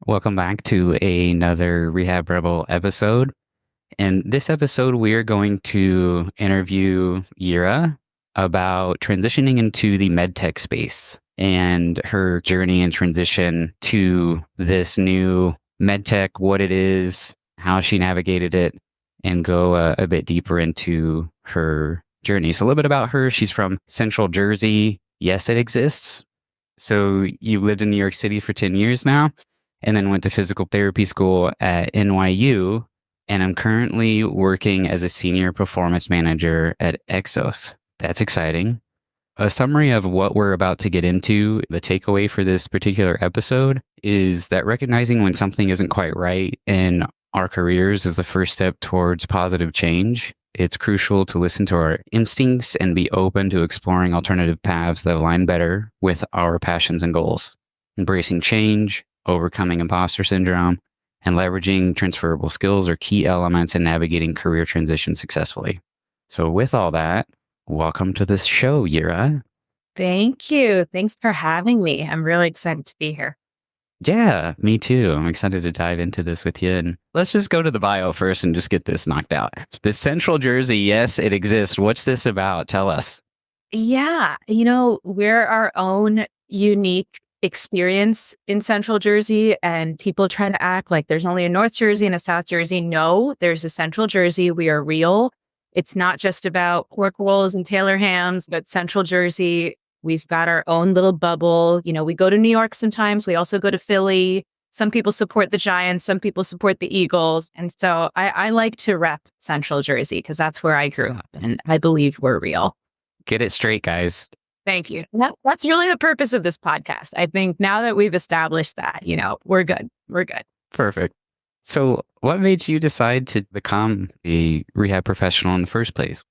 Welcome back to another Rehab Rebel episode. In this episode, we're going to interview Yera about transitioning into the MedTech space and her journey and transition to this new MedTech, what it is, how she navigated it, and go a bit deeper into her journey. So a little bit about her. She's from Central Jersey. Yes, it exists. So you've lived in New York City for 10 years now, and then went to physical therapy school at NYU. And I'm currently working as a senior performance manager at Exos. That's exciting. A summary of what we're about to get into, the takeaway for this particular episode is that recognizing when something isn't quite right in our careers is the first step towards positive change. It's crucial to listen to our instincts and be open to exploring alternative paths that align better with our passions and goals. Embracing change, overcoming imposter syndrome, and leveraging transferable skills are key elements in navigating career transition successfully. So with all that, welcome to this show, Yera. Thank you. Thanks for having me. I'm really excited to be here. Yeah, me too. I'm excited to dive into this with you. And let's just go to the bio first and just get this knocked out. The Central Jersey, yes, it exists. What's this about? Tell us. Yeah, we're our own unique experience in Central Jersey, and people try to act like there's only a North Jersey and a South Jersey. No, there's a Central Jersey. We are real. It's not just about pork rolls and Taylor hams, but Central Jersey, we've got our own little bubble. We go to New York sometimes. We also go to Philly. Some people support the Giants. Some people support the Eagles. And so I like to rep Central Jersey because that's where I grew up. And I believe we're real. Get it straight, guys. Thank you. That's really the purpose of this podcast. I think now that we've established that, we're good. We're good. Perfect. So what made you decide to become a rehab professional in the first place?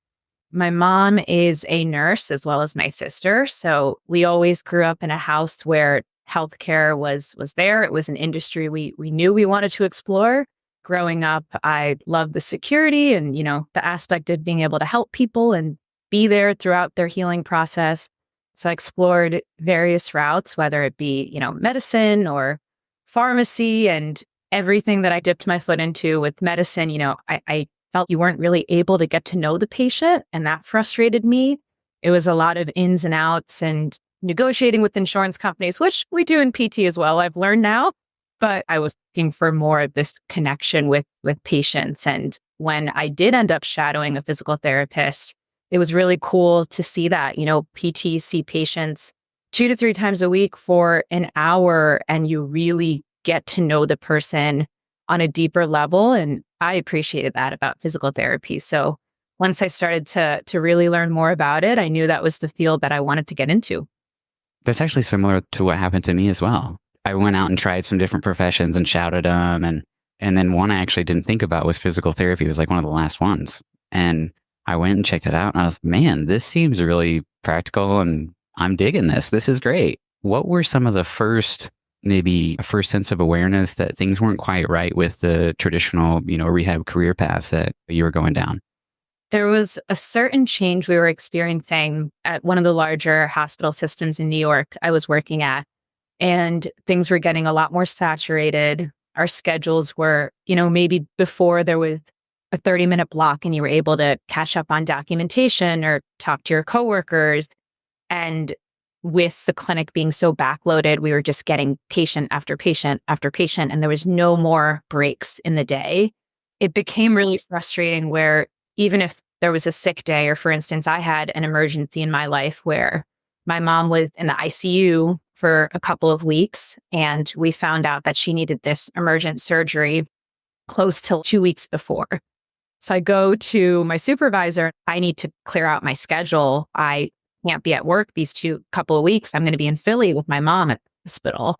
My mom is a nurse as well as my sister. So we always grew up in a house where healthcare was there. It was an industry we knew we wanted to explore. Growing up, I loved the security and, the aspect of being able to help people and be there throughout their healing process. So I explored various routes, whether it be, medicine or pharmacy, and everything that I dipped my foot into with medicine. I felt you weren't really able to get to know the patient, and that frustrated me. It was a lot of ins and outs and negotiating with insurance companies, which we do in PT as well, I've learned now. But I was looking for more of this connection with patients. And when I did end up shadowing a physical therapist, it was really cool to see that, PTs see patients 2 to 3 times a week for an hour, and you really get to know the person on a deeper level. And I appreciated that about physical therapy. So once I started to really learn more about it, I knew that was the field that I wanted to get into. That's actually similar to what happened to me as well. I went out and tried some different professions and shouted them. And then one I actually didn't think about was physical therapy. It was like one of the last ones. And I went and checked it out, and I was, man, this seems really practical, and I'm digging this. This is great. What were some of the first sense of awareness that things weren't quite right with the traditional, rehab career path that you were going down? There was a certain change we were experiencing at one of the larger hospital systems in New York I was working at, and things were getting a lot more saturated. Our schedules were, maybe before there was a 30-minute block and you were able to catch up on documentation or talk to your coworkers. And with the clinic being so backloaded, we were just getting patient after patient after patient, and there was no more breaks in the day. It became really frustrating where even if there was a sick day, or for instance, I had an emergency in my life where my mom was in the ICU for a couple of weeks, and we found out that she needed this emergent surgery close to 2 weeks before. So I go to my supervisor. I need to clear out my schedule. I can't be at work these couple of weeks. I'm going to be in Philly with my mom at the hospital.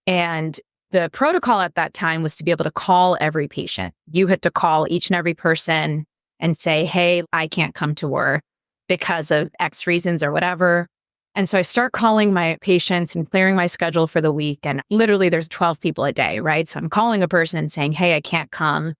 And the protocol at that time was to be able to call every patient. You had to call each and every person and say, hey, I can't come to work because of X reasons or whatever. And so I start calling my patients and clearing my schedule for the week. And literally there's 12 people a day, right? So I'm calling a person and saying, hey, I can't come.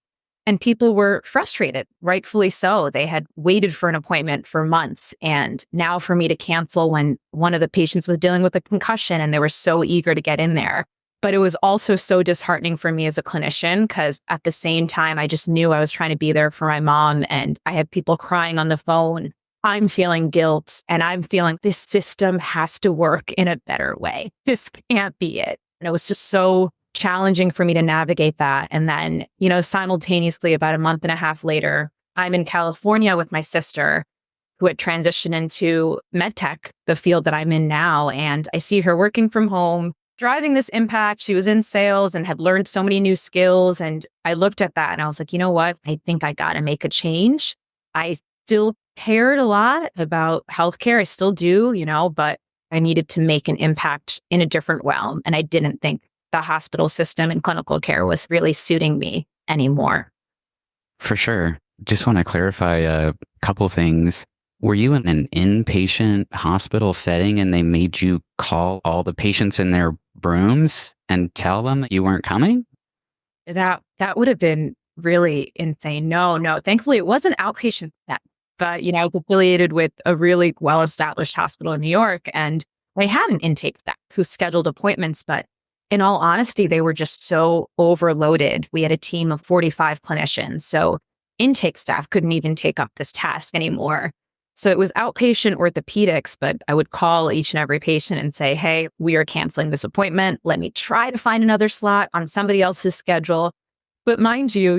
And people were frustrated, rightfully so. They had waited for an appointment for months. And now for me to cancel when one of the patients was dealing with a concussion and they were so eager to get in there, But it was also so disheartening for me as a clinician because at the same time, I just knew I was trying to be there for my mom. And I had people crying on the phone. I'm feeling guilt and I'm feeling this system has to work in a better way. This can't be it. And it was just so challenging for me to navigate that. And then, simultaneously, about a month and a half later, I'm in California with my sister who had transitioned into MedTech, the field that I'm in now. And I see her working from home, driving this impact. She was in sales and had learned so many new skills. And I looked at that and I was like, you know what? I think I got to make a change. I still cared a lot about healthcare. I still do, but I needed to make an impact in a different realm. And I didn't think the hospital system and clinical care was really suiting me anymore. For sure. Just want to clarify a couple things. Were you in an inpatient hospital setting and they made you call all the patients in their rooms and tell them you weren't coming? That would have been really insane. No. Thankfully, it wasn't outpatient then. But, I was affiliated with a really well-established hospital in New York, and they had an intake staff who scheduled appointments. But in all honesty, they were just so overloaded. We had a team of 45 clinicians. So intake staff couldn't even take up this task anymore. So it was outpatient orthopedics, but I would call each and every patient and say, hey, we are canceling this appointment. Let me try to find another slot on somebody else's schedule. But mind you,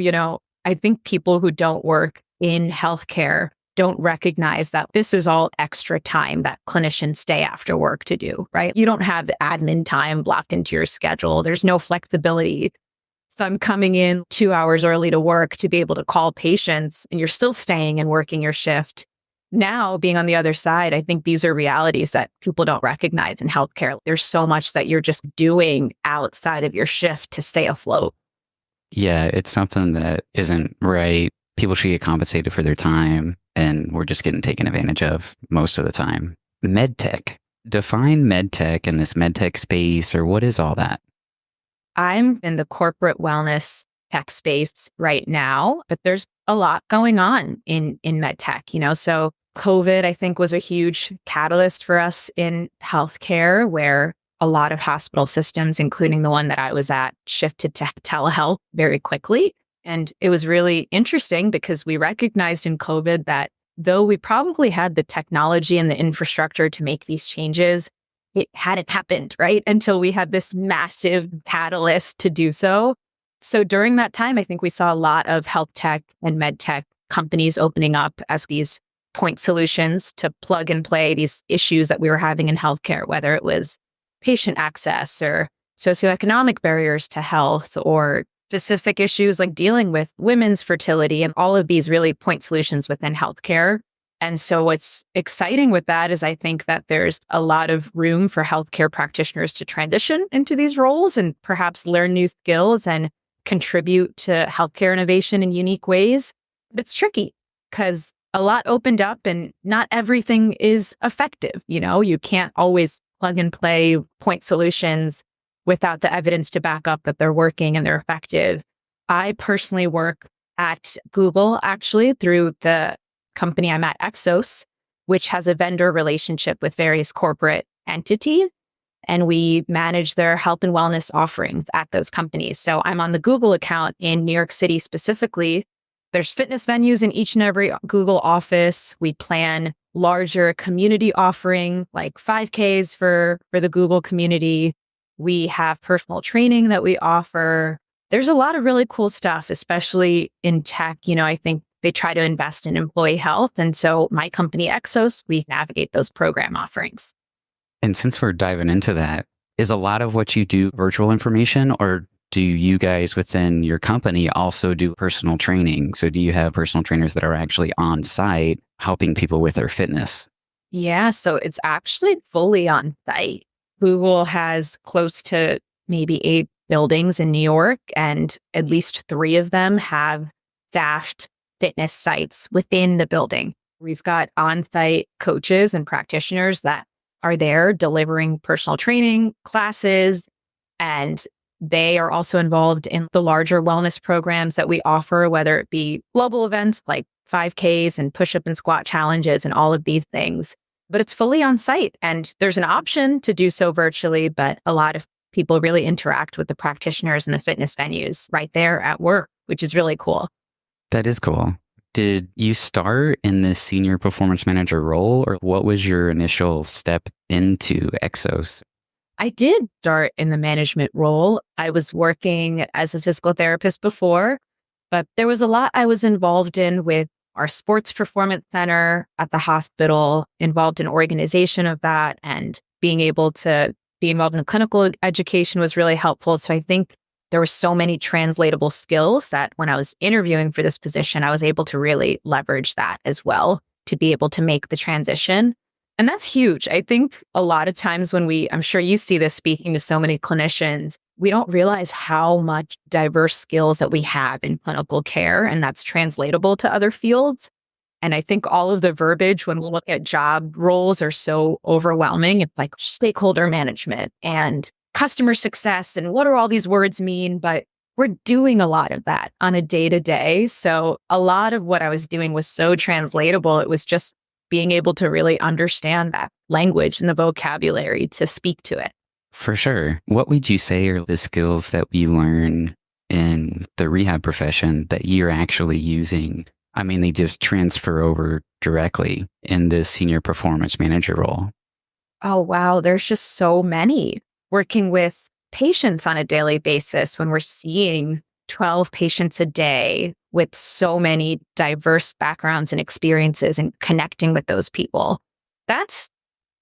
I think people who don't work in healthcare don't recognize that this is all extra time that clinicians stay after work to do, right? You don't have the admin time blocked into your schedule. There's no flexibility. So I'm coming in 2 hours early to work to be able to call patients, and you're still staying and working your shift. Now, being on the other side, I think these are realities that people don't recognize in healthcare. There's so much that you're just doing outside of your shift to stay afloat. Yeah, it's something that isn't right. People should get compensated for their time, and we're just getting taken advantage of most of the time. MedTech. Define MedTech and this MedTech space, or what is all that? I'm in the corporate wellness tech space right now, but there's a lot going on in MedTech, So COVID, I think, was a huge catalyst for us in healthcare, where a lot of hospital systems, including the one that I was at, shifted to telehealth very quickly. And it was really interesting because we recognized in COVID that though we probably had the technology and the infrastructure to make these changes, it hadn't happened, right? Until we had this massive catalyst to do so. So during that time, I think we saw a lot of health tech and med tech companies opening up as these point solutions to plug and play these issues that we were having in healthcare, whether it was patient access or socioeconomic barriers to health or specific issues like dealing with women's fertility and all of these really point solutions within healthcare. And so what's exciting with that is I think that there's a lot of room for healthcare practitioners to transition into these roles and perhaps learn new skills and contribute to healthcare innovation in unique ways. But it's tricky because a lot opened up and not everything is effective. You can't always plug and play point solutions without the evidence to back up that they're working and they're effective. I personally work at Google, actually, through the company I'm at, Exos, which has a vendor relationship with various corporate entities. And we manage their health and wellness offerings at those companies. So I'm on the Google account in New York City specifically. There's fitness venues in each and every Google office. We plan larger community offering like 5Ks for the Google community. We have personal training that we offer. There's a lot of really cool stuff, especially in tech. I think they try to invest in employee health. And so my company, Exos, we navigate those program offerings. And since we're diving into that, is a lot of what you do virtual information, or do you guys within your company also do personal training? So do you have personal trainers that are actually on site helping people with their fitness? Yeah, so it's actually fully on site. Google has close to maybe 8 buildings in New York, and at least 3 of them have staffed fitness sites within the building. We've got on-site coaches and practitioners that are there delivering personal training classes, and they are also involved in the larger wellness programs that we offer, whether it be global events like 5Ks and push-up and squat challenges and all of these things. But it's fully on site, and there's an option to do so virtually, but a lot of people really interact with the practitioners and the fitness venues right there at work, which is really cool. That is cool. Did you start in this senior performance manager role, or what was your initial step into Exos? I did start in the management role. I was working as a physical therapist before, but there was a lot I was involved in with our sports performance center at the hospital, involved in organization of that, and being able to be involved in clinical education was really helpful. So I think there were so many translatable skills that when I was interviewing for this position, I was able to really leverage that as well to be able to make the transition. And that's huge. I think a lot of times when I'm sure you see this speaking to so many clinicians, we don't realize how much diverse skills that we have in clinical care, and that's translatable to other fields. And I think all of the verbiage when we look at job roles are so overwhelming. It's like stakeholder management and customer success, and what do all these words mean? But we're doing a lot of that on a day to day. So a lot of what I was doing was so translatable. It was just being able to really understand that language and the vocabulary to speak to it. For sure. What would you say are the skills that we learn in the rehab profession that you're actually using? I mean, they just transfer over directly in this senior performance manager role. Oh, wow. There's just so many. Working with patients on a daily basis when we're seeing 12 patients a day with so many diverse backgrounds and experiences and connecting with those people. That's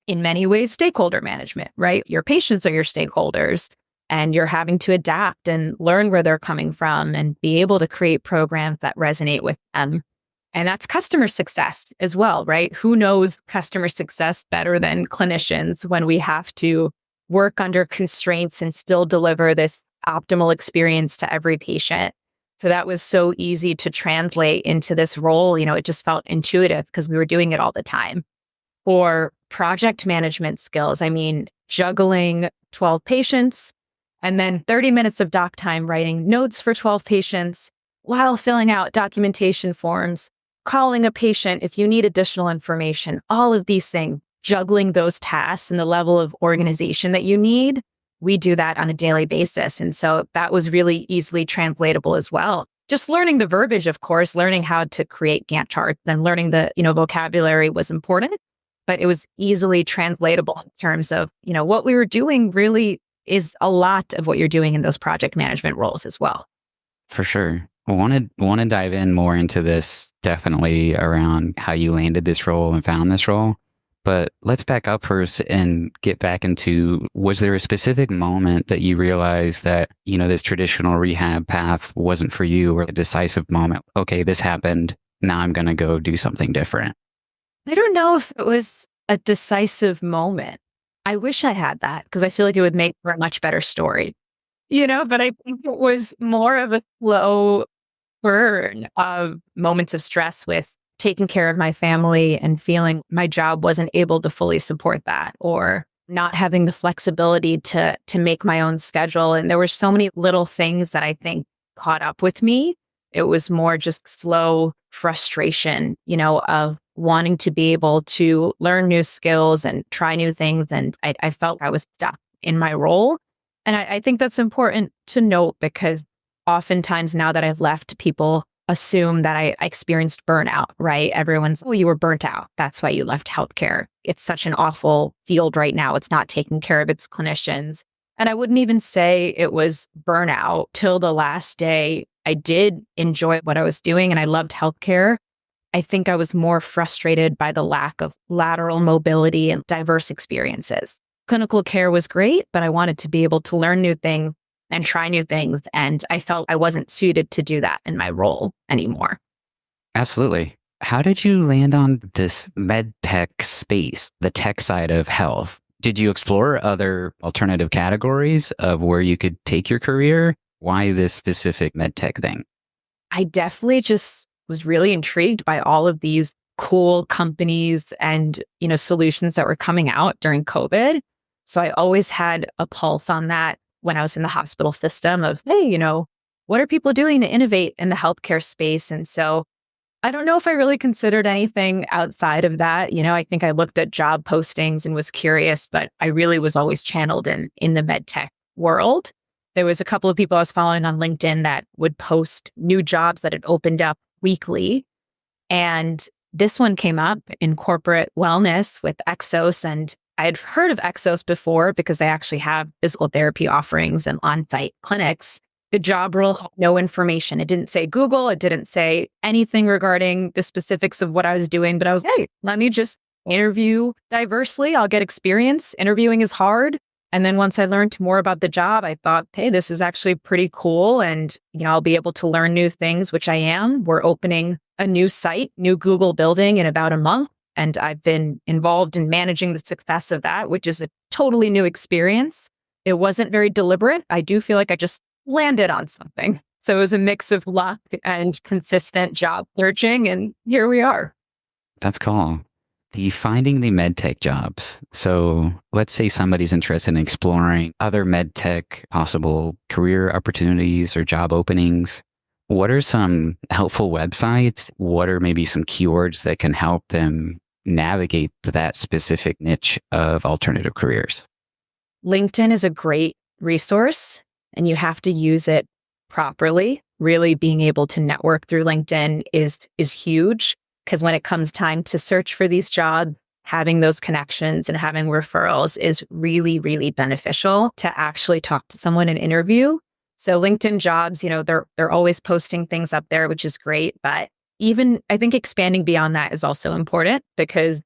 in many ways stakeholder management, right? Your patients are your stakeholders, and you're having to adapt and learn where they're coming from and be able to create programs that resonate with them. And that's customer success as well, right? Who knows customer success better than clinicians when we have to work under constraints and still deliver this optimal experience to every patient? So that was so easy to translate into this role. It just felt intuitive because we were doing it all the time. Or project management skills. I mean, juggling 12 patients and then 30 minutes of doc time writing notes for 12 patients while filling out documentation forms, calling a patient if you need additional information, all of these things, juggling those tasks and the level of organization that you need. We do that on a daily basis. And so that was really easily translatable as well. Just learning the verbiage, of course, learning how to create Gantt charts and learning the, vocabulary was important, but it was easily translatable in terms of, what we were doing really is a lot of what you're doing in those project management roles as well. For sure. I want to dive in more into this, definitely around how you landed this role and found this role. But let's back up first and get back into, was there a specific moment that you realized that, this traditional rehab path wasn't for you, or a decisive moment? Okay, this happened. Now I'm going to go do something different. I don't know if it was a decisive moment. I wish I had that because I feel like it would make for a much better story, but I think it was more of a slow burn of moments of stress with taking care of my family and feeling my job wasn't able to fully support that, or not having the flexibility to make my own schedule. And there were so many little things that I think caught up with me. It was more just slow frustration, of wanting to be able to learn new skills and try new things. And I felt I was stuck in my role. And I think that's important to note because oftentimes now that I've left, people assume that I experienced burnout, right? Everyone's, oh, you were burnt out. That's why you left healthcare. It's such an awful field right now. It's not taking care of its clinicians. And I wouldn't even say it was burnout till the last day. I did enjoy what I was doing and I loved healthcare. I think I was more frustrated by the lack of lateral mobility and diverse experiences. Clinical care was great, but I wanted to be able to learn new things and try new things. And I felt I wasn't suited to do that in my role anymore. Absolutely. How did you land on this MedTech space, the tech side of health? Did you explore other alternative categories of where you could take your career? Why this specific MedTech thing? I definitely just was really intrigued by all of these cool companies and, solutions that were coming out during COVID. So I always had a pulse on that when I was in the hospital system of, hey, what are people doing to innovate in the healthcare space? And so I don't know if I really considered anything outside of that. I think I looked at job postings and was curious, but I really was always channeled in the med tech world. There was a couple of people I was following on LinkedIn that would post new jobs that had opened up weekly. And this one came up in corporate wellness with Exos. And I had heard of Exos before because they actually have physical therapy offerings and on-site clinics. The job role had no information. It didn't say Google. It didn't say anything regarding the specifics of what I was doing. But I was, hey, let me just interview diversely. I'll get experience. Interviewing is hard. And then once I learned more about the job, I thought, hey, this is actually pretty cool. And, I'll be able to learn new things, which I am. We're opening a new site, new Google building in about a month. And I've been involved in managing the success of that, which is a totally new experience. It wasn't very deliberate. I do feel like I just landed on something. So it was a mix of luck and consistent job searching. And here we are. That's cool. The finding the medtech jobs. So let's say somebody's interested in exploring other medtech possible career opportunities or job openings. What are some helpful websites? What are maybe some keywords that can help them navigate that specific niche of alternative careers? LinkedIn is a great resource and you have to use it properly. Really being able to network through LinkedIn is huge. Because when it comes time to search for these jobs, having those connections and having referrals is really, really beneficial to actually talk to someone and interview. So LinkedIn jobs, they're always posting things up there, which is great. But even I think expanding beyond that is also important because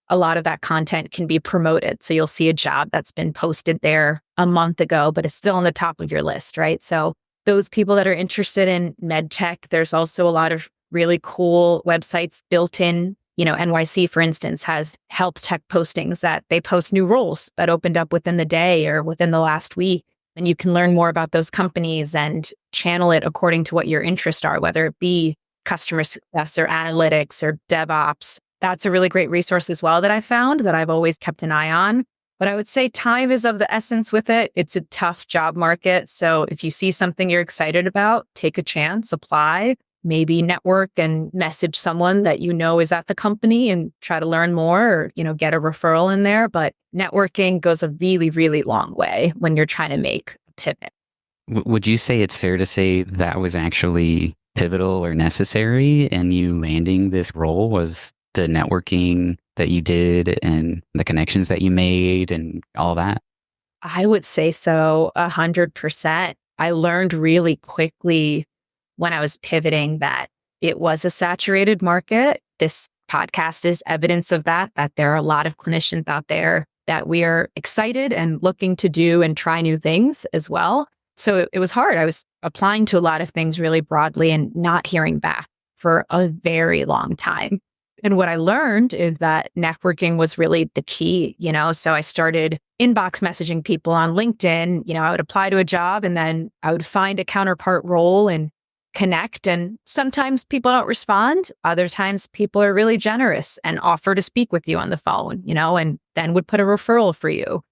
a lot of that content can be promoted. So you'll see a job that's been posted there a month ago, but it's still on the top of your list, right? So those people that are interested in med tech, there's also a lot of really cool websites built in. NYC, for instance, has health tech postings that they post new roles that opened up within the day or within the last week. And you can learn more about those companies and channel it according to what your interests are, whether it be customer success or analytics or DevOps. That's a really great resource as well that I found that I've always kept an eye on. But I would say time is of the essence with it. It's a tough job market. So if you see something you're excited about, take a chance, apply. Maybe network and message someone that is at the company and try to learn more or, get a referral in there. But networking goes a really, really long way when you're trying to make a pivot. Would you say it's fair to say that was actually pivotal or necessary in you landing this role was the networking that you did and the connections that you made and all that? I would say so, 100%. I learned really quickly when I was pivoting that it was a saturated market. This podcast is evidence of that there are a lot of clinicians out there that we are excited and looking to do and try new things as well. So it was hard. I was applying to a lot of things really broadly and not hearing back for a very long time. And what I learned is that networking was really the key, so I started inbox messaging people on LinkedIn. I would apply to a job and then I would find a counterpart role and connect. And sometimes people don't respond. Other times people are really generous and offer to speak with you on the phone, and then would put a referral for you.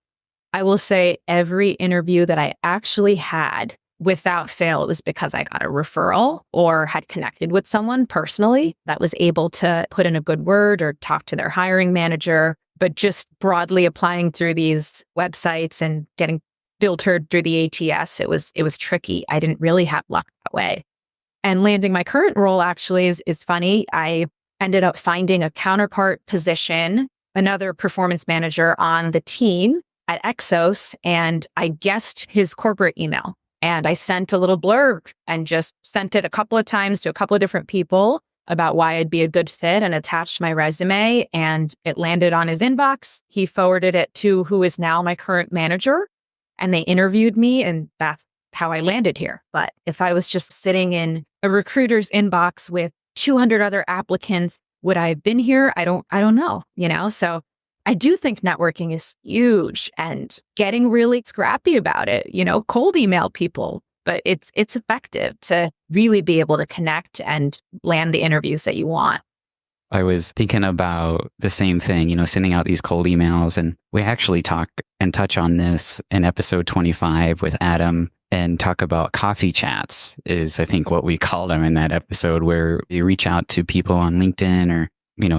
I will say every interview that I actually had without fail, it was because I got a referral or had connected with someone personally that was able to put in a good word or talk to their hiring manager. But just broadly applying through these websites and getting filtered through the ATS, it was tricky. I didn't really have luck that way. And landing my current role actually is funny. I ended up finding a counterpart position, another performance manager on the team at Exos, and I guessed his corporate email. And I sent a little blurb and just sent it a couple of times to a couple of different people about why I'd be a good fit and attached my resume. And it landed on his inbox. He forwarded it to who is now my current manager. And they interviewed me, and that's how I landed here. But if I was just sitting in a recruiter's inbox with 200 other applicants, would I have been here? I don't know, So I do think networking is huge and getting really scrappy about it, cold email people, but it's effective to really be able to connect and land the interviews that you want. I was thinking about the same thing, sending out these cold emails. And we actually talk and touch on this in episode 25 with Adam and talk about coffee chats is, I think, what we call them in that episode, where you reach out to people on LinkedIn or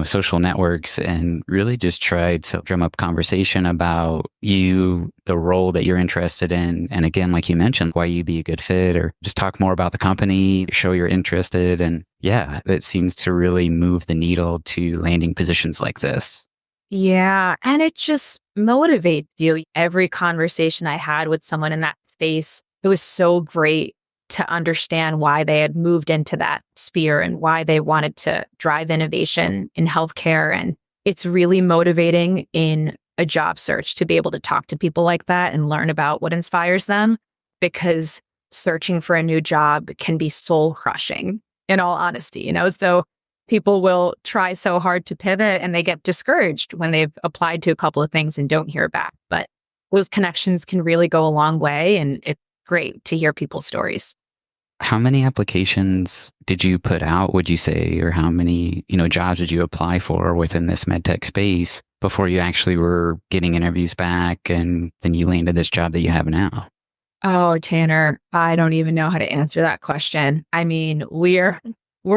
social networks and really just tried to drum up conversation about you, the role that you're interested in. And again, like you mentioned, why you'd be a good fit, or just talk more about the company, show you're interested. And yeah, it seems to really move the needle to landing positions like this. Yeah. And it just motivates you. Every conversation I had with someone in that space, it was so great to understand why they had moved into that sphere and why they wanted to drive innovation in healthcare. And it's really motivating in a job search to be able to talk to people like that and learn about what inspires them, because searching for a new job can be soul crushing, in all honesty. So people will try so hard to pivot and they get discouraged when they've applied to a couple of things and don't hear back. But those connections can really go a long way. And it's great to hear people's stories. How many applications did you put out, would you say, or how many, jobs did you apply for within this medtech space before you actually were getting interviews back and then you landed this job that you have now? Oh, Tanner, I don't even know how to answer that question. I mean, we're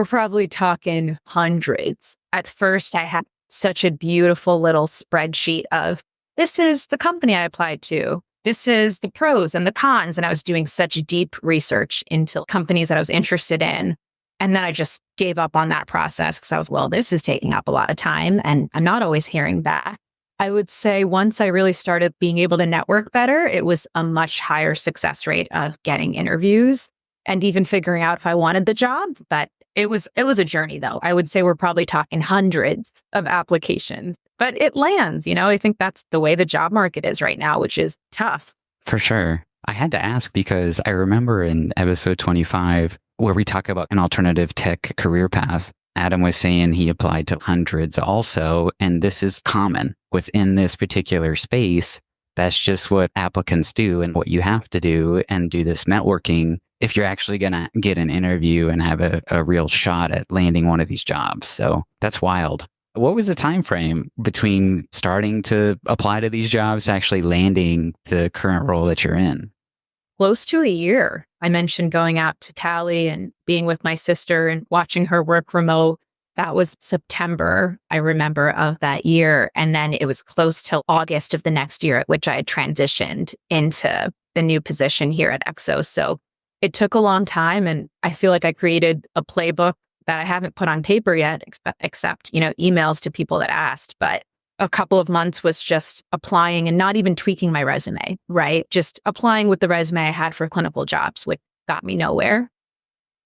probably talking hundreds. At first, I had such a beautiful little spreadsheet of, this is the company I applied to. This is the pros and the cons. And I was doing such deep research into companies that I was interested in. And then I just gave up on that process because I was, well, this is taking up a lot of time and I'm not always hearing back. I would say once I really started being able to network better, it was a much higher success rate of getting interviews and even figuring out if I wanted the job. But it was a journey, though. I would say we're probably talking hundreds of applications, but it lands. I think that's the way the job market is right now, which is tough. For sure. I had to ask because I remember in episode 25, where we talk about an alternative tech career path, Adam was saying he applied to hundreds also. And this is common within this particular space. That's just what applicants do and what you have to do and do this networking if you're actually going to get an interview and have a real shot at landing one of these jobs. So that's wild. What was the time frame between starting to apply to these jobs to actually landing the current role that you're in? Close to a year. I mentioned going out to Cali and being with my sister and watching her work remote. That was September, I remember, of that year. And then it was close till August of the next year at which I had transitioned into the new position here at Exos. So it took a long time. And I feel like I created a playbook that I haven't put on paper yet, except, emails to people that asked. But a couple of months was just applying and not even tweaking my resume, right? Just applying with the resume I had for clinical jobs, which got me nowhere.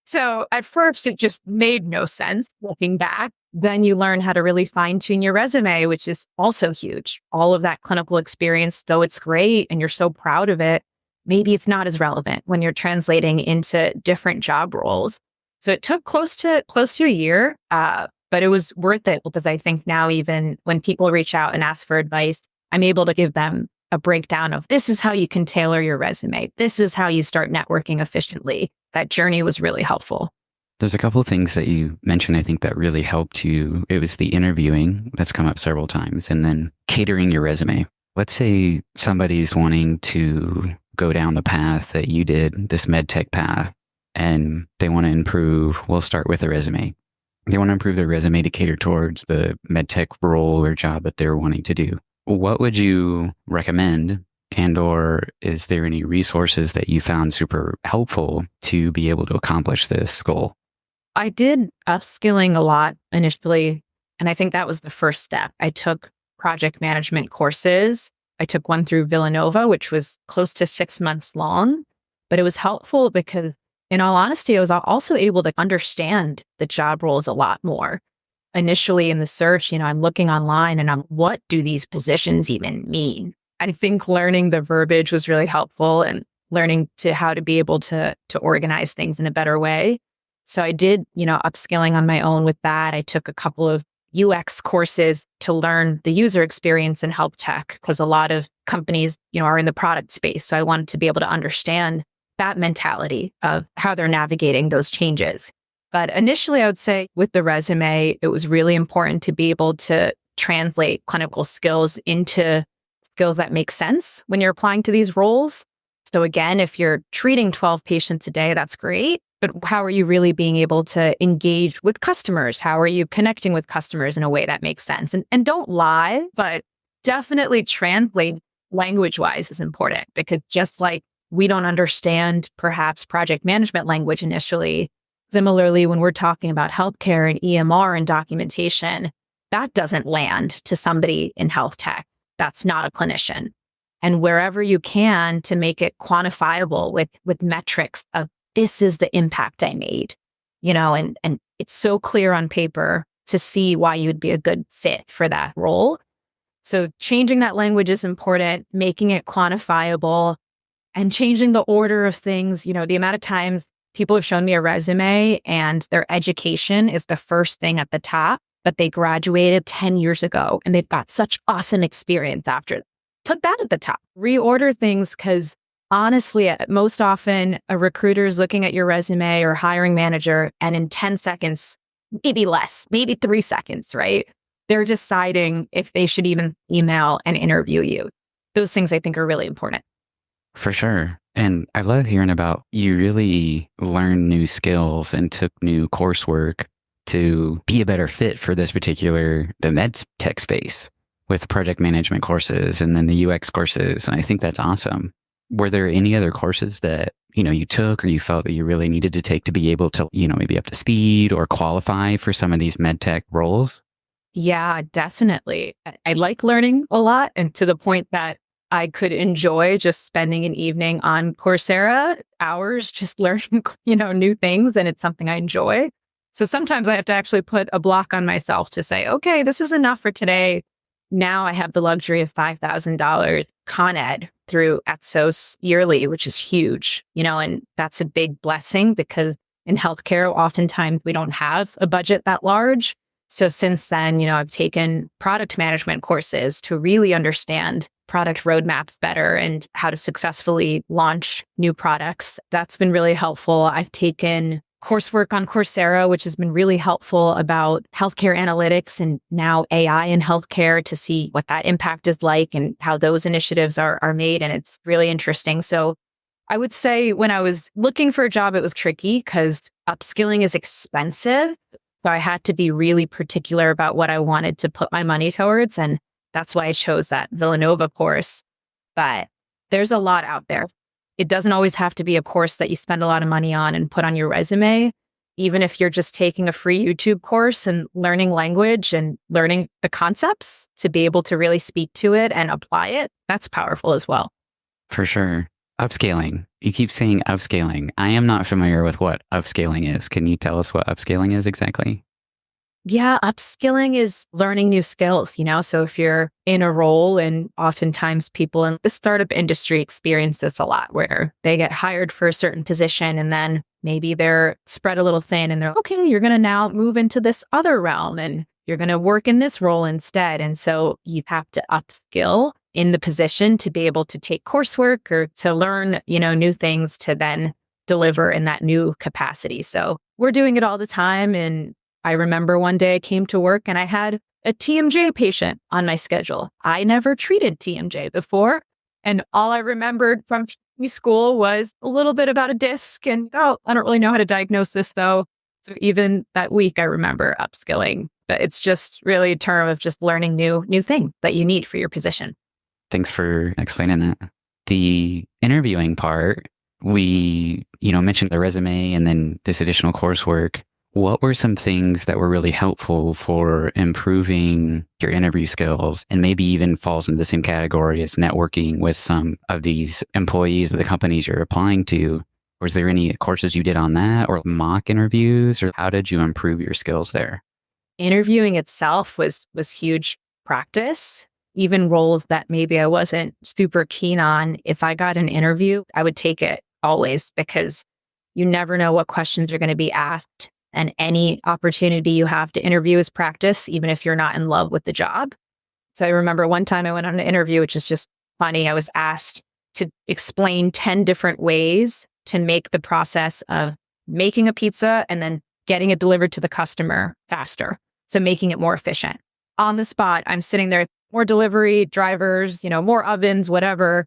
So at first, it just made no sense looking back. Then you learn how to really fine tune your resume, which is also huge. All of that clinical experience, though it's great and you're so proud of it, maybe it's not as relevant when you're translating into different job roles. So it took close to a year, but it was worth it because I think now even when people reach out and ask for advice, I'm able to give them a breakdown of this is how you can tailor your resume. This is how you start networking efficiently. That journey was really helpful. There's a couple of things that you mentioned, I think, that really helped you. It was the interviewing that's come up several times, and then catering your resume. Let's say somebody's wanting to go down the path that you did, this medtech path, and they want to improve. We'll start with the resume. They want to improve their resume to cater towards the medtech role or job that they're wanting to do. What would you recommend? And or is there any resources that you found super helpful to be able to accomplish this goal? I did upskilling a lot initially, and I think that was the first step. I took project management courses. I took one through Villanova, which was close to 6 months long, but it was helpful because, in all honesty, I was also able to understand the job roles a lot more. Initially in the search, I'm looking online and what do these positions even mean? I think learning the verbiage was really helpful and learning how to be able to organize things in a better way. So I did, upskilling on my own with that. I took a couple of UX courses to learn the user experience in health tech because a lot of companies, are in the product space. So I wanted to be able to understand that mentality of how they're navigating those changes. But initially, I would say with the resume, it was really important to be able to translate clinical skills into skills that make sense when you're applying to these roles. So again, if you're treating 12 patients a day, that's great. but how are you really being able to engage with customers? How are you connecting with customers in a way that makes sense? And don't lie, but definitely translate language-wise is important, because just like we don't understand perhaps project management language initially, similarly, when we're talking about healthcare and EMR and documentation, that doesn't land to somebody in health tech that's not a clinician. And wherever you can to make it quantifiable with metrics of this is the impact I made, and it's so clear on paper to see why you'd be a good fit for that role. So changing that language is important, making it quantifiable, and changing the order of things. The amount of times people have shown me a resume and their education is the first thing at the top, but they graduated 10 years ago and they've got such awesome experience after. Put that at the top. Reorder things, because honestly, most often a recruiter is looking at your resume or hiring manager, and in 10 seconds, maybe less, maybe 3 seconds, right? They're deciding if they should even email and interview you. Those things I think are really important. For sure. And I love hearing about you really learned new skills and took new coursework to be a better fit for the med tech space with project management courses and then the UX courses. And I think that's awesome. Were there any other courses that, you took or you felt that you really needed to take to be able to, maybe up to speed or qualify for some of these med tech roles? Yeah, definitely. I like learning a lot, and to the point that I could enjoy just spending an evening on Coursera, hours just learning, new things, and it's something I enjoy. So sometimes I have to actually put a block on myself to say, okay, this is enough for today. Now I have the luxury of $5,000 Con Ed through Exos yearly, which is huge, and that's a big blessing, because in healthcare, oftentimes we don't have a budget that large. So since then, I've taken product management courses to really understand product roadmaps better and how to successfully launch new products. That's been really helpful. I've taken coursework on Coursera, which has been really helpful about healthcare analytics and now AI in healthcare, to see what that impact is like and how those initiatives are made. And it's really interesting. So I would say when I was looking for a job, it was tricky because upskilling is expensive. So I had to be really particular about what I wanted to put my money towards. And that's why I chose that Villanova course. But there's a lot out there. It doesn't always have to be a course that you spend a lot of money on and put on your resume. Even if you're just taking a free YouTube course and learning language and learning the concepts to be able to really speak to it and apply it, that's powerful as well. For sure. Upscaling. You keep saying upscaling. I am not familiar with what upscaling is. Can you tell us what upscaling is exactly? Yeah, upskilling is learning new skills, So if you're in a role, and oftentimes people in the startup industry experience this a lot, where they get hired for a certain position and then maybe they're spread a little thin and they're, okay, you're going to now move into this other realm and you're going to work in this role instead. And so you have to upskill in the position to be able to take coursework or to learn, new things to then deliver in that new capacity. So we're doing it all the time. And I remember one day I came to work and I had a TMJ patient on my schedule. I never treated TMJ before. And all I remembered from school was a little bit about a disc and, I don't really know how to diagnose this though. So even that week, I remember upskilling. But it's just really a term of just learning new things that you need for your position. Thanks for explaining that. The interviewing part, we, mentioned the resume and then this additional coursework. What were some things that were really helpful for improving your interview skills, and maybe even falls into the same category as networking with some of these employees with the companies you're applying to? Was there any courses you did on that, or mock interviews, or how did you improve your skills there? Interviewing itself was huge practice. Even roles that maybe I wasn't super keen on, if I got an interview, I would take it always, because you never know what questions are going to be asked. And any opportunity you have to interview is practice, even if you're not in love with the job. So I remember one time I went on an interview, which is just funny. I was asked to explain 10 different ways to make the process of making a pizza and then getting it delivered to the customer faster. So making it more efficient. On the spot, I'm sitting there, more delivery drivers, more ovens, whatever.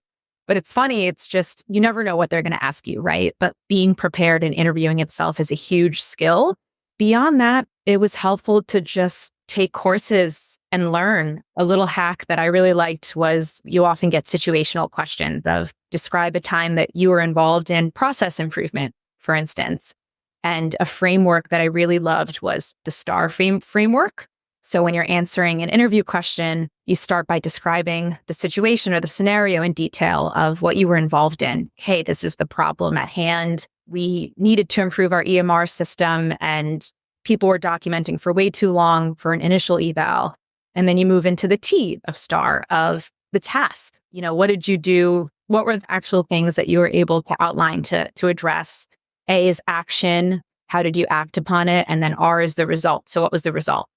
But it's funny, it's just, you never know what they're going to ask you, right? But being prepared and interviewing itself is a huge skill. Beyond that, it was helpful to just take courses and learn. A little hack that I really liked was you often get situational questions of describe a time that you were involved in process improvement, for instance. And a framework that I really loved was the STAR framework. So when you're answering an interview question, you start by describing the situation or the scenario in detail of what you were involved in. Hey, this is the problem at hand. We needed to improve our EMR system and people were documenting for way too long for an initial eval. And then you move into the T of STAR of the task. What did you do? What were the actual things that you were able to outline to address? A is action. How did you act upon it? And then R is the result. So what was the result?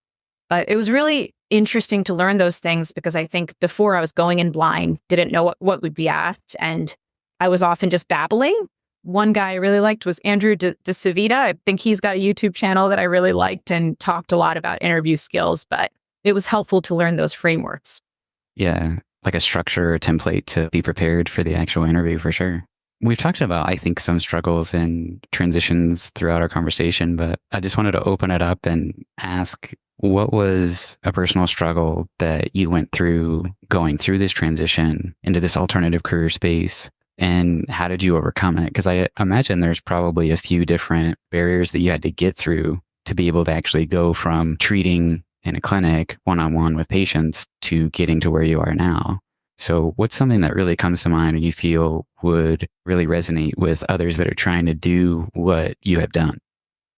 But it was really interesting to learn those things because I think before I was going in blind, didn't know what would be asked. And I was often just babbling. One guy I really liked was Andrew De Civita. I think he's got a YouTube channel that I really liked and talked a lot about interview skills, but it was helpful to learn those frameworks. Yeah, like a structure or template to be prepared for the actual interview for sure. We've talked about, I think, some struggles and transitions throughout our conversation, but I just wanted to open it up and ask, what was a personal struggle that you went through going through this transition into this alternative career space? And how did you overcome it? Because I imagine there's probably a few different barriers that you had to get through to be able to actually go from treating in a clinic one-on-one with patients to getting to where you are now. So what's something that really comes to mind and you feel would really resonate with others that are trying to do what you have done?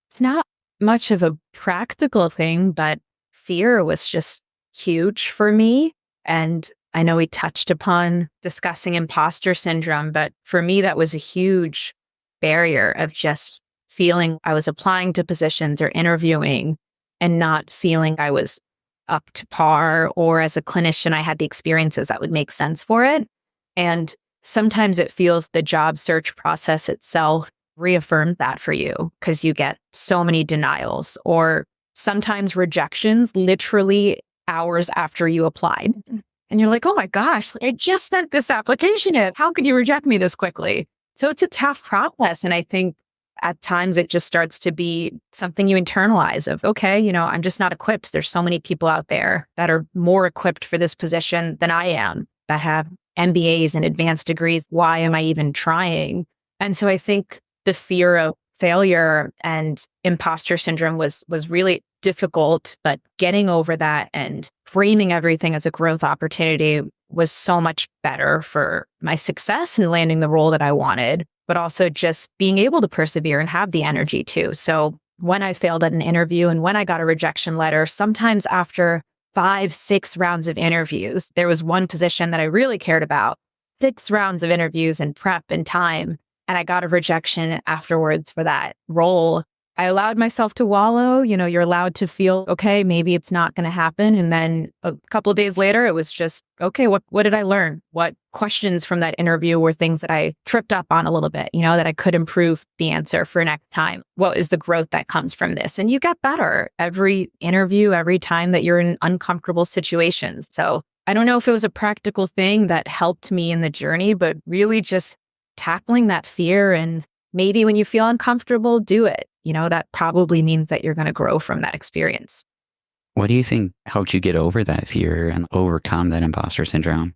It's not much of a practical thing, but fear was just huge for me. And I know we touched upon discussing imposter syndrome, but for me, that was a huge barrier of just feeling I was applying to positions or interviewing and not feeling I was up to par, or as a clinician, I had the experiences that would make sense for it. And sometimes it feels the job search process itself reaffirmed that for you because you get so many denials or sometimes rejections literally hours after you applied. And you're like, oh my gosh, I just sent this application in. How could you reject me this quickly? So it's a tough process. And I think at times it just starts to be something you internalize of, okay, I'm just not equipped. There's so many people out there that are more equipped for this position than I am, that have MBAs and advanced degrees. Why am I even trying? And so I think the fear of failure and imposter syndrome was really difficult, but getting over that and framing everything as a growth opportunity was so much better for my success in landing the role that I wanted, but also just being able to persevere and have the energy too. So when I failed at an interview and when I got a rejection letter, sometimes after 5-6 rounds of interviews, there was one position that I really cared about, 6 rounds of interviews and prep and time, and I got a rejection afterwards for that role. I allowed myself to wallow. You're allowed to feel, okay, maybe it's not going to happen. And then a couple of days later, it was just, okay, what did I learn? What questions from that interview were things that I tripped up on a little bit, that I could improve the answer for next time? What is the growth that comes from this? And you get better every interview, every time that you're in uncomfortable situations. So I don't know if it was a practical thing that helped me in the journey, but really just tackling that fear. And maybe when you feel uncomfortable, do it. That probably means that you're going to grow from that experience. What do you think helped you get over that fear and overcome that imposter syndrome?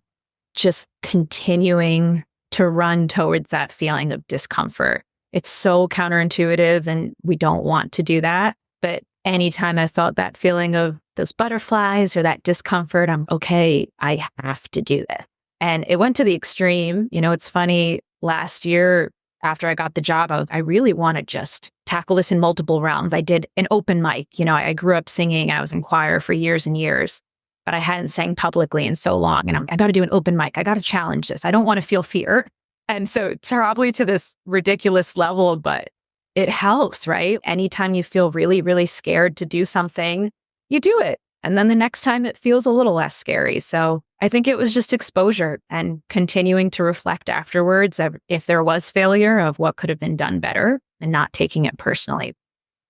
Just continuing to run towards that feeling of discomfort. It's so counterintuitive and we don't want to do that. But anytime I felt that feeling of those butterflies or that discomfort, I'm okay, I have to do this. And it went to the extreme. It's funny, last year, after I got the job, I really want to just tackle this in multiple rounds. I did an open mic. I grew up singing. I was in choir for years and years, but I hadn't sang publicly in so long. And I got to do an open mic. I got to challenge this. I don't want to feel fear. And so probably to this ridiculous level, but it helps, right? Anytime you feel really, really scared to do something, you do it. And then the next time it feels a little less scary. So I think it was just exposure and continuing to reflect afterwards of if there was failure of what could have been done better and not taking it personally.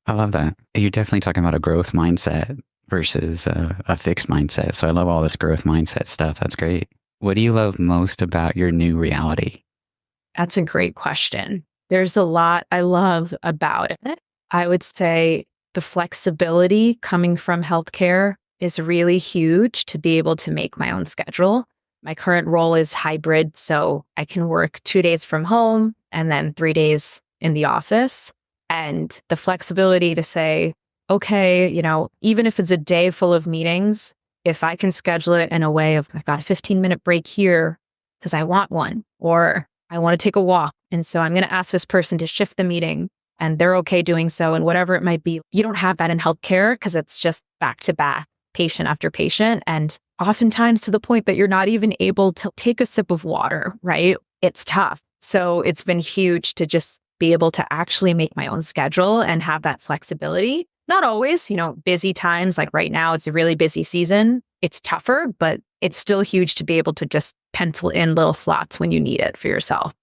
I love that. You're definitely talking about a growth mindset versus a fixed mindset. So I love all this growth mindset stuff. That's great. What do you love most about your new reality? That's a great question. There's a lot I love about it. I would say the flexibility coming from healthcare is really huge to be able to make my own schedule. My current role is hybrid, so I can work 2 days from home and then 3 days in the office. And the flexibility to say, okay, even if it's a day full of meetings, if I can schedule it in a way of, I've got a 15-minute break here because I want one, or I want to take a walk. And so I'm going to ask this person to shift the meeting and they're okay doing so. And whatever it might be, you don't have that in healthcare because it's just back to back, patient after patient. And oftentimes to the point that you're not even able to take a sip of water, right? It's tough. So it's been huge to just be able to actually make my own schedule and have that flexibility. Not always, busy times like right now, it's a really busy season. It's tougher, but it's still huge to be able to just pencil in little slots when you need it for yourself.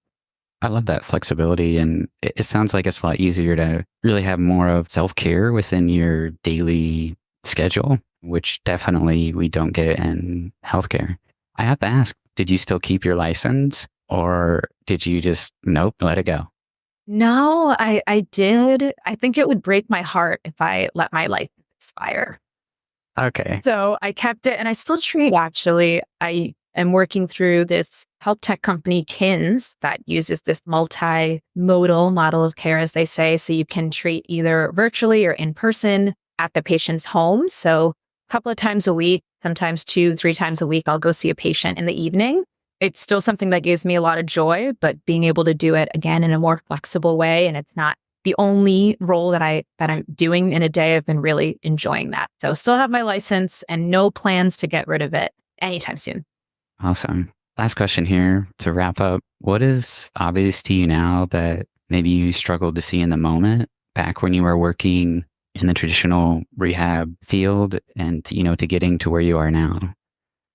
I love that flexibility. And it sounds like it's a lot easier to really have more of self-care within your daily schedule, which definitely we don't get in healthcare. I have to ask, did you still keep your license or did you just, nope, let it go? No, I did. I think it would break my heart if I let my license expire. Okay. So I kept it and I still treat actually. I am working through this health tech company, KINS, that uses this multimodal model of care, as they say. So you can treat either virtually or in person at the patient's home. So a couple of times a week, sometimes 2, 3 times a week, I'll go see a patient in the evening. It's still something that gives me a lot of joy, but being able to do it again in a more flexible way. And it's not the only role that I'm doing in a day. I've been really enjoying that. So still have my license and no plans to get rid of it anytime soon. Awesome. Last question here to wrap up. What is obvious to you now that maybe you struggled to see in the moment back when you were working in the traditional rehab field and, to getting to where you are now?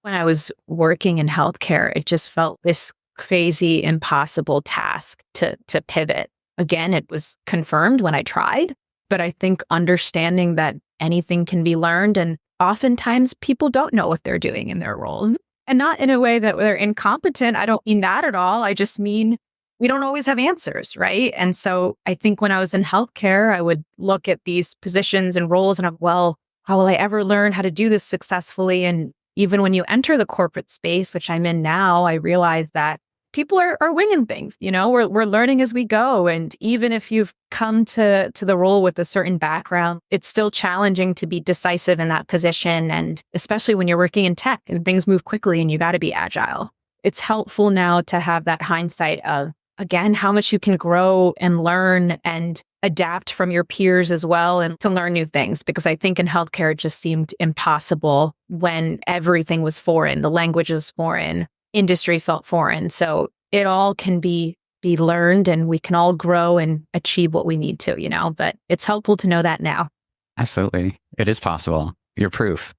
When I was working in healthcare, it just felt this crazy, impossible task to pivot. Again, it was confirmed when I tried, but I think understanding that anything can be learned, and oftentimes people don't know what they're doing in their role. And not in a way that they're incompetent. I don't mean that at all. I just mean we don't always have answers, right? And so I think when I was in healthcare, I would look at these positions and roles and how will I ever learn how to do this successfully? And even when you enter the corporate space, which I'm in now, I realize that people are winging things. We're learning as we go. And even if you've come to the role with a certain background, it's still challenging to be decisive in that position. And especially when you're working in tech and things move quickly and you got to be agile. It's helpful now to have that hindsight of, again, how much you can grow and learn and adapt from your peers as well and to learn new things. Because I think in healthcare, it just seemed impossible when everything was foreign. The language was foreign. Industry felt foreign. So it all can be learned and we can all grow and achieve what we need to, but it's helpful to know that now. Absolutely. It is possible. You're proof.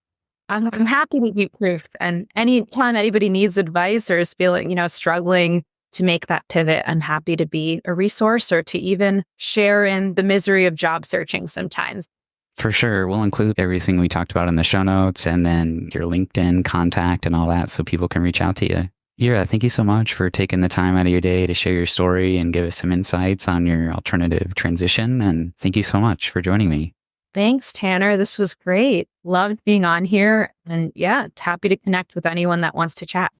I'm happy to be proof. And anytime anybody needs advice or is feeling, struggling to make that pivot, I'm happy to be a resource or to even share in the misery of job searching sometimes. For sure. We'll include everything we talked about in the show notes and then your LinkedIn contact and all that so people can reach out to you. Yera, thank you so much for taking the time out of your day to share your story and give us some insights on your alternative transition. And thank you so much for joining me. Thanks, Tanner. This was great. Loved being on here. And yeah, happy to connect with anyone that wants to chat.